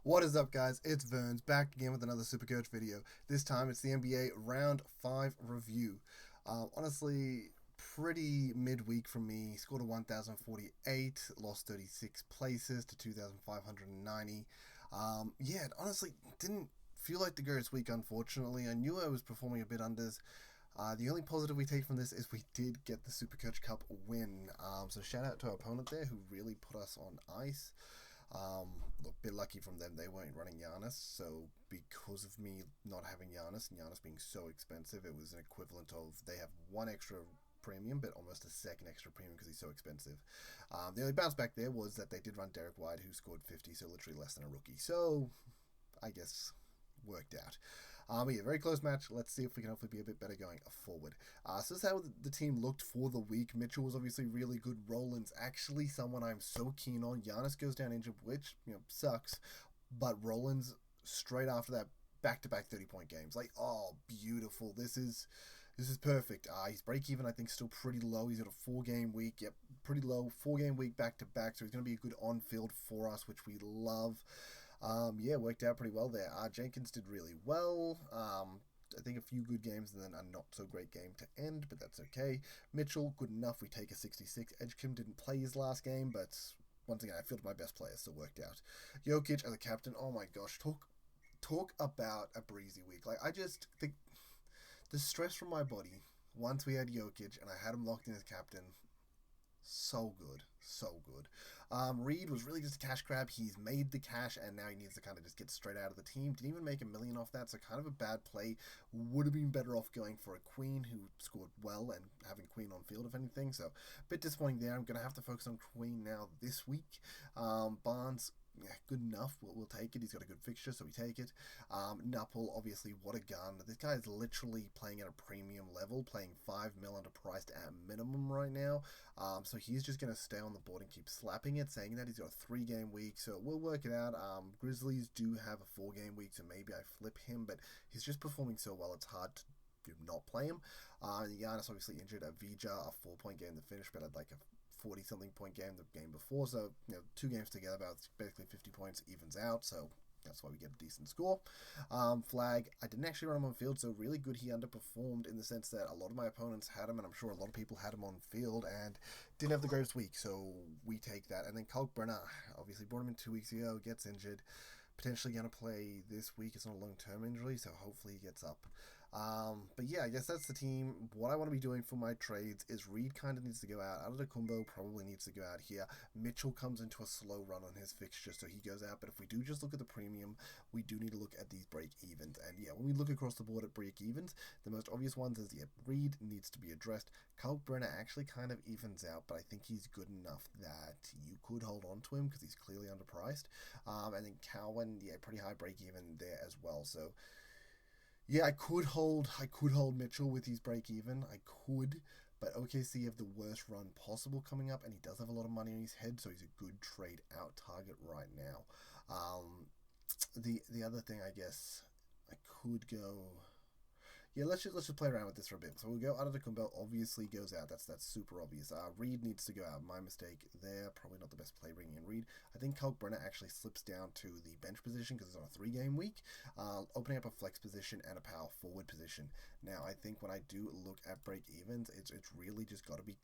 What is up, guys? It's Verns back again with another Supercoach video. This time it's the NBA Round 5 review. Honestly, pretty midweek from me. Scored a 1,048, lost 36 places to 2,590. Yeah, it honestly didn't feel like the greatest week, unfortunately. I knew I was performing a bit unders. The only positive we take from this is we did get the Supercoach Cup win. So shout out to our opponent there who really put us on ice. Look, a bit lucky from them. They weren't running Giannis, so because of me not having Giannis and Giannis being so expensive, it was an equivalent of they have one extra premium, but almost a second extra premium because he's so expensive. The only bounce back there was that they did run Derek White, who scored 50, so literally less than a rookie. So, I guess worked out. But yeah, very close match. Let's see if we can hopefully be a bit better going forward. So this is how the team looked for the week. Mitchell was obviously really good. Rollins actually someone I'm so keen on. Giannis goes down injured, which sucks. But Rollins straight after that back-to-back 30-point games. Like, oh, beautiful. This is perfect. His break even I think still pretty low. He's got a 4-game week. Yep, pretty low. 4-game week back-to-back. So he's going to be a good on-field for us, which we love. Yeah, worked out pretty well there. Jenkins did really well. I think a few good games and then a not so great game to end, but that's okay. Mitchell, good enough. We take a 66. Edgecombe didn't play his last game, but once again, I fielded my best players, so worked out. Jokic as a captain, oh my gosh, talk about a breezy week. Like, I just think the stress from my body once we had Jokic and I had him locked in as captain, so good, so good. Reed was really just a cash grab. He's made the cash, and now he needs to kind of just get straight out of the team. Didn't even make $1 million off that, so kind of a bad play. Would have been better off going for a Queen who scored well and having Queen on field, if anything. So a bit disappointing there. I'm going to have to focus on Queen now this week. Barnes, yeah, good enough. We'll take it. He's got a good fixture, so we take it. Nuppel, obviously, what a gun. This guy is literally playing at a premium level, playing $5 million underpriced at minimum right now. So he's just going to stay on the board and keep slapping it, saying that he's got a 3-game week, so we'll work it out. Grizzlies do have a 4-game week, so maybe I flip him, but he's just performing so well, it's hard to not play him. Giannis obviously injured. Avija, a 4-point game to finish, but had like a 40-something point game the game before, so 2 games together, about basically 50 points, evens out, so that's why we get a decent score. Flag, I didn't actually run him on field, so really good. He underperformed in the sense that a lot of my opponents had him, and I'm sure a lot of people had him on field, and didn't have the greatest week, so we take that. And then Kalkbrenner, obviously brought him in 2 weeks ago, gets injured, potentially going to play this week. It's not a long-term injury, so hopefully he gets up. But yeah, I guess that's the team. What I want to be doing for my trades is Reed kind of needs to go out. Adetokounmpo probably needs to go out here. Mitchell comes into a slow run on his fixture, so he goes out. But if we do just look at the premium, we do need to look at these break evens. And yeah, when we look across the board at break evens, the most obvious ones is, yeah, Reed needs to be addressed. Kalkbrenner actually kind of evens out, but I think he's good enough that you could hold on to him because he's clearly underpriced. And then Cowan, yeah, pretty high break even there as well. So yeah, I could hold Mitchell with his break even. I could, but OKC have the worst run possible coming up, and he does have a lot of money on his head, so he's a good trade out target right now. The other thing, I guess, I could go. Yeah, let's just play around with this for a bit. So we'll go Adetokounmpo obviously goes out. That's super obvious. Reed needs to go out. My mistake there. Probably not the best play bringing in Reed. I think Kalkbrenner actually slips down to the bench position because it's on a 3-game week, opening up a flex position and a power forward position. Now I think when I do look at break evens, it's really just got to be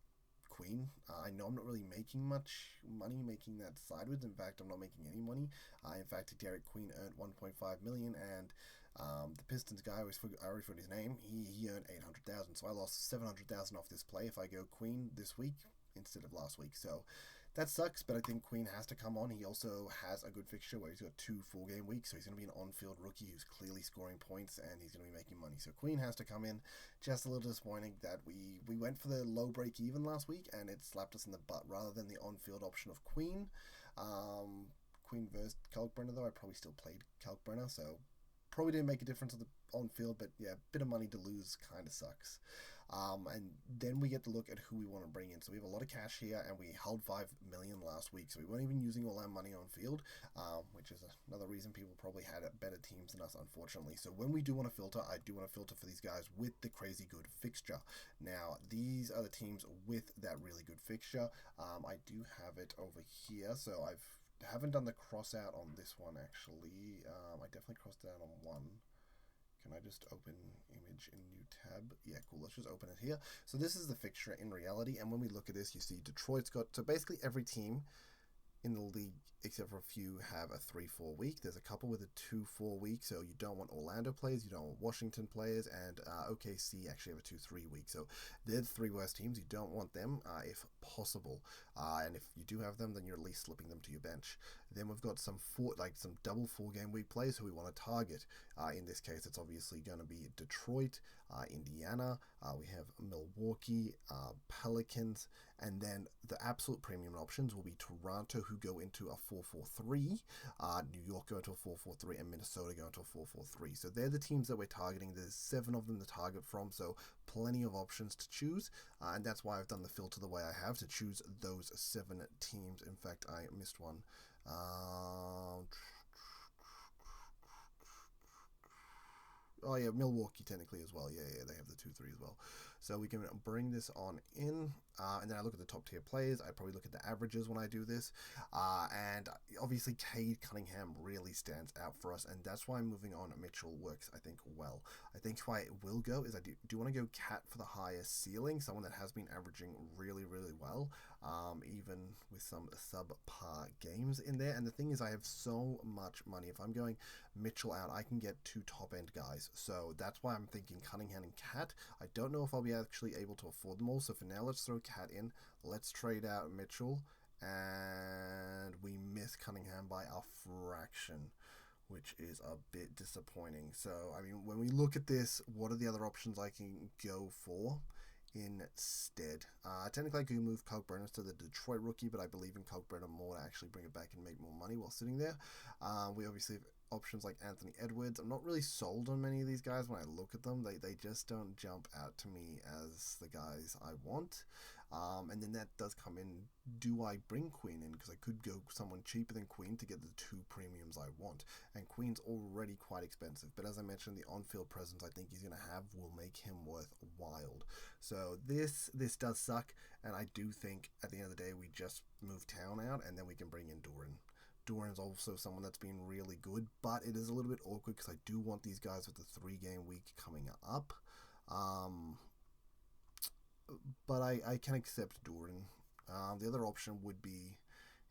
Queen. I know I'm not really making much money making that sideways. In fact, I'm not making any money. In fact, Derek Queen earned $1.5 million, and the Pistons guy, I already forgot his name. He earned $800,000, so I lost $700,000 off this play if I go Queen this week instead of last week. So that sucks, but I think Queen has to come on. He also has a good fixture where he's got 2 4-game weeks, so he's going to be an on-field rookie who's clearly scoring points, and he's going to be making money. So Queen has to come in. Just a little disappointing that we went for the low break even last week, and it slapped us in the butt rather than the on-field option of Queen. Queen versus Kalkbrenner, though, I probably still played Kalkbrenner, so probably didn't make a difference on field, but yeah, a bit of money to lose kind of sucks. And then we get to look at who we want to bring in. So we have a lot of cash here, and we held $5 million last week, so we weren't even using all our money on field, which is another reason people probably had better teams than us, unfortunately. So when we do want to filter, I do want to filter for these guys with the crazy good fixture. Now, these are the teams with that really good fixture. I do have it over here, so I've haven't done the cross out on this one actually. I definitely crossed it out on one. Can I just open image in new tab? Yeah, cool. Let's just open it here. So this is the fixture in reality, and when we look at this, you see Detroit's got, so basically every team in the league, except for a few, have a 3-4 week. There's a couple with a 2-4 week, so you don't want Orlando players, you don't want Washington players, and OKC actually have a 2-3 week. So they're the three worst teams. You don't want them if possible. And if you do have them, then you're at least slipping them to your bench. Then we've got some double 4-game week players who we want to target. In this case, it's obviously going to be Detroit, Indiana, we have Milwaukee, Pelicans, and then the absolute premium options will be Toronto, who go into a 4-4-3, New York go into a 4-4-3, and Minnesota go into a 4-4-3. So they're the teams that we're targeting. There's 7 of them to target from, so plenty of options to choose, and that's why I've done the filter the way I have, to choose those 7 teams. In fact, I missed one. Oh yeah, Milwaukee technically as well. Yeah, they have the 2-3 as well. So we can bring this on in, and then I look at the top tier players. I probably look at the averages when I do this, and obviously Cade Cunningham really stands out for us, and that's why moving on Mitchell works, I think, well. I think why it will go is I do want to go Cat for the highest ceiling, someone that has been averaging really, really well, even with some subpar games in there. And the thing is, I have so much money. If I'm going Mitchell out, I can get 2 top-end guys. So that's why I'm thinking Cunningham and Cat. I don't know if I'll be actually able to afford them all. So for now, let's throw Cat in. Let's trade out Mitchell. And we miss Cunningham by a fraction, which is a bit disappointing. So, I mean, when we look at this, what are the other options I can go for instead? Technically, I could move Kalkbrenner to the Detroit rookie, but I believe in Kalkbrenner more to actually bring it back and make more money while sitting there. We obviously have options like Anthony Edwards. I'm not really sold on many of these guys when I look at them. They just don't jump out to me as the guys I want. And then that does come in, do I bring Queen in? Because I could go someone cheaper than Queen to get the 2 premiums I want. And Queen's already quite expensive. But as I mentioned, the on-field presence I think he's going to have will make him worthwhile. So this does suck. And I do think at the end of the day, we just move Town out and then we can bring in Doran. Doran's also someone that's been really good, but it is a little bit awkward because I do want these guys with the 3-game week coming up. But I can accept Doran. The other option would be,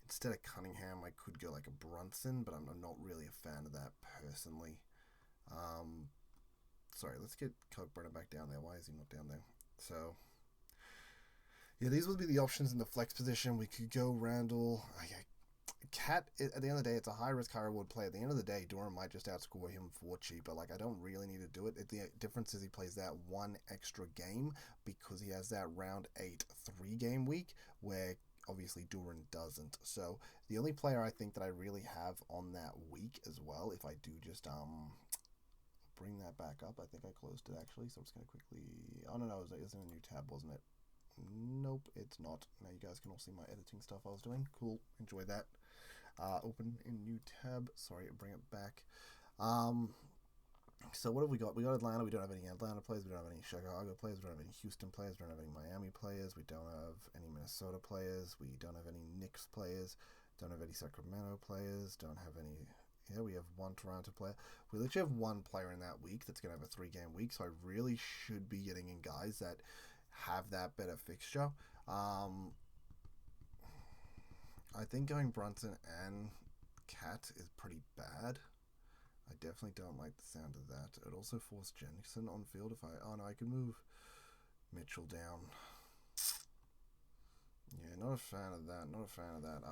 instead of Cunningham, I could go like a Brunson, but I'm not really a fan of that personally. Sorry, let's get Kalkbrenner back down there. Why is he not down there? So, yeah, these would be the options in the flex position. We could go Randall. Cat, at the end of the day, it's a high-risk, high-reward play. At the end of the day, Doran might just outscore him for cheaper. Like, I don't really need to do it. The difference is he plays that 1 extra game because he has that round 8 3-game week where obviously Doran doesn't. So the only player I think that I really have on that week as well, if I do just bring that back up, I think I closed it actually, so I'm just going to quickly, oh no, it was in a new tab, wasn't it? Nope, it's not. Now you guys can all see my editing stuff I was doing. Cool, enjoy that. Open in new tab. Sorry, bring it back. So what have we got? We got Atlanta. We don't have any Atlanta players. We don't have any Chicago players. We don't have any Houston players. We don't have any Miami players. We don't have any Minnesota players. We don't have any Knicks players. Don't have any Sacramento players. Don't have any. Yeah, we have 1 Toronto player. We literally have 1 player in that week that's going to have a 3-game week. So I really should be getting in guys that have that better fixture. I think going Brunson and Cat is pretty bad. I definitely don't like the sound of that. It also forced Jensen on field. Oh no, I could move Mitchell down. Yeah, not a fan of that. Not a fan of that.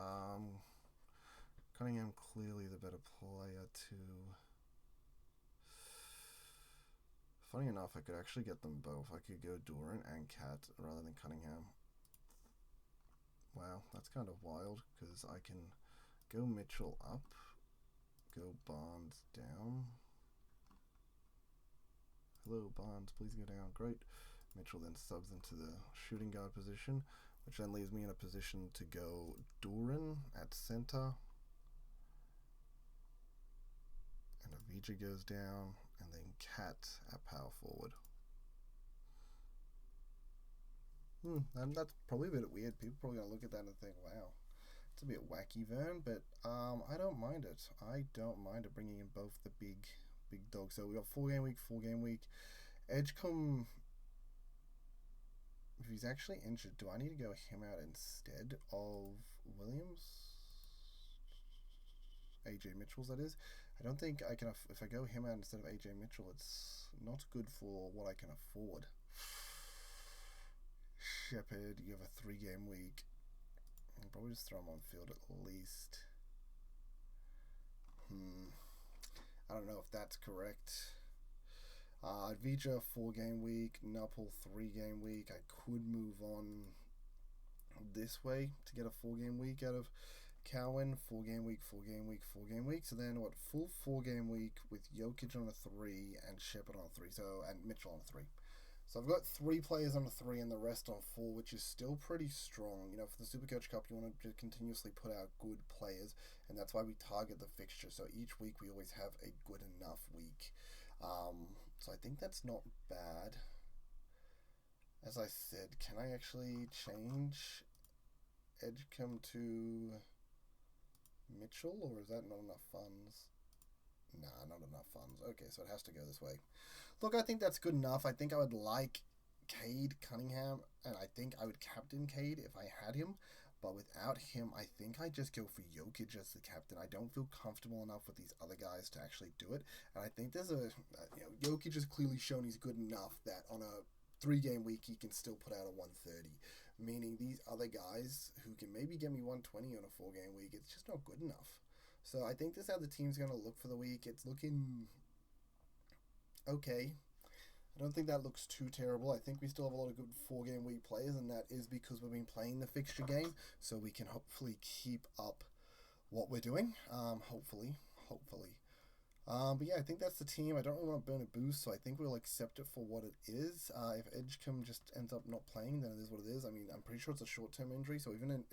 Cunningham clearly the better player too. Funny enough, I could actually get them both. I could go Doran and Cat rather than Cunningham. Wow, that's kind of wild because I can go Mitchell up, go Barnes down. Hello, Barnes, please go down. Great. Mitchell then subs into the shooting guard position, which then leaves me in a position to go Doran at center. And Avicii goes down, and then Cat at power forward. And that's probably a bit weird. People are probably going to look at that and think, wow, It's a bit wacky, Vern, but I don't mind it. I don't mind it bringing in both the big dogs. So we got 4 game week, 4 game week. Edgecombe, if he's actually injured, do I need to go him out instead of Williams? AJ Mitchell's, that is. I don't think I can. If I go him out instead of AJ Mitchell, it's not good for what I can afford. Shepherd, you have a 3 game week. I'll probably just throw him on field at least. I don't know if that's correct. Vija 4 game week, Nuppel 3 game week. I could move on this way to get a 4 game week out of Cowan. 4 game week, 4 game week, 4 game week. So then what? Full 4 game week with Jokic on a 3 and Shepherd on a 3. So and Mitchell on a 3. So I've got 3 players on a 3 and the rest on 4, which is still pretty strong. You know, for the Supercoach Cup, you want to continuously put out good players, and that's why we target the fixture. So each week we always have a good enough week. So I think that's not bad. As I said, can I actually change Edgecombe to Mitchell, or is that not enough funds? Nah, not enough funds. Okay, so it has to go this way. Look, I think that's good enough. I think I would like Cade Cunningham, and I think I would captain Cade if I had him. But without him, I think I just go for Jokic as the captain. I don't feel comfortable enough with these other guys to actually do it. And I think there's Jokic has clearly shown he's good enough that on a 3 game week, he can still put out a 130. Meaning these other guys who can maybe get me 120 on a 4 game week, it's just not good enough. So I think this is how the team's going to look for the week. It's looking okay. I don't think that looks too terrible. I think we still have a lot of good 4 game week players, and that is because we've been playing the fixture game, so we can hopefully keep up what we're doing. Hopefully. But yeah, I think that's the team. I don't really want to burn a boost, so I think we'll accept it for what it is. If Edgecombe just ends up not playing, then it is what it is. I mean, I'm pretty sure it's a short-term injury, so even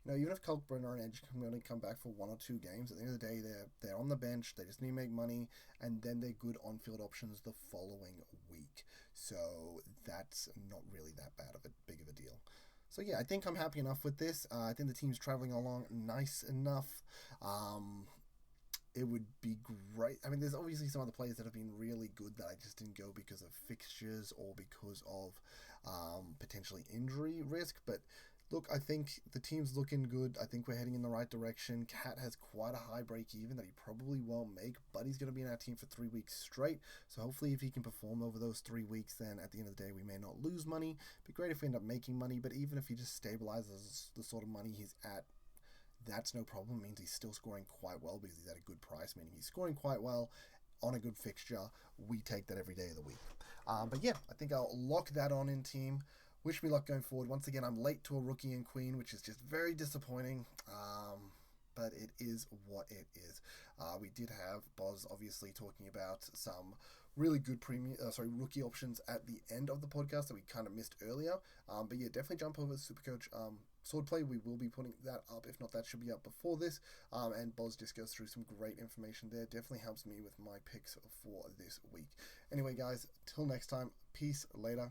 if Kalkbrenner and Edgecombe only come back for 1 or 2 games, at the end of the day, they're on the bench. They just need to make money, and then they're good on-field options the following week. So that's not really that big of a deal. So yeah, I think I'm happy enough with this. I think the team's traveling along nice enough. It would be great. I mean, there's obviously some other players that have been really good that I just didn't go because of fixtures or because of potentially injury risk. But look, I think the team's looking good. I think we're heading in the right direction. Cat has quite a high break even that he probably won't make, but he's going to be in our team for 3 weeks straight. So hopefully if he can perform over those 3 weeks, then at the end of the day, we may not lose money. It'd be great if we end up making money, but even if he just stabilizes the sort of money he's at, that's no problem. It means he's still scoring quite well because he's at a good price, meaning he's scoring quite well on a good fixture. We take that every day of the week. But yeah, I think I'll lock that on in team. Wish me luck going forward. Once again, I'm late to a rookie and queen, which is just very disappointing. But it is what it is. We did have Boz obviously talking about some really good rookie options at the end of the podcast that we kind of missed earlier. But yeah, definitely jump over to Supercoach Swordplay. We will be putting that up. If not, that should be up before this. And Boz just goes through some great information there. Definitely helps me with my picks for this week. Anyway, guys, till next time. Peace. Later.